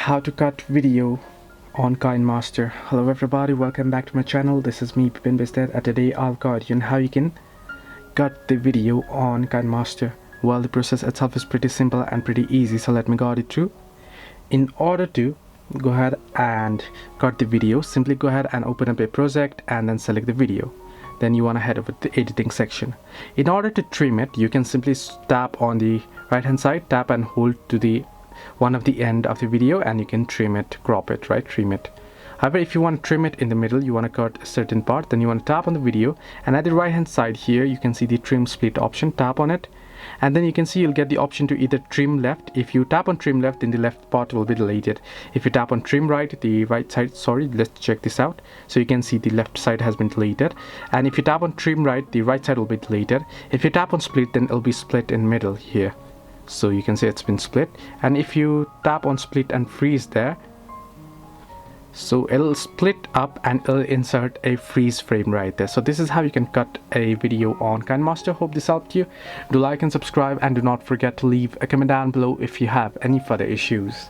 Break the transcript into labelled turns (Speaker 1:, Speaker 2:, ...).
Speaker 1: how to cut video on Kinemaster. Hello everybody, welcome back to my channel. This is me, Pipin Bested, and today I'll guide you on how you can cut the video on Kinemaster. Well, the process itself is pretty simple and pretty easy, so let me guide it through. In order to go ahead and cut the video, simply go ahead and open up a project and then select the video. Then you want to head over to the editing section. In order to trim it, you can simply tap on the right hand side, tap and hold to the one of the end of the video, and you can trim it, crop it, right, trim it. However, if you want to trim it in the middle, you want to cut a certain part, then you want to tap on the video, and at the right hand side here you can see the trim split option. Tap on it, and then you can see you'll get the option to either trim left. If you tap on trim left, then the left part will be deleted. If you tap on trim right, the right side, sorry, let's check this out. So you can see the left side has been deleted, and if you tap on trim right, the right side will be deleted. If you tap on split, then it'll be split in middle here. So you can see it's been split, and if you tap on split and freeze there, so it'll split up and it'll insert a freeze frame right there. So this is how you can cut a video on Kinemaster. Hope this helped you. Do like and subscribe, and do not forget to leave a comment down below if you have any further issues.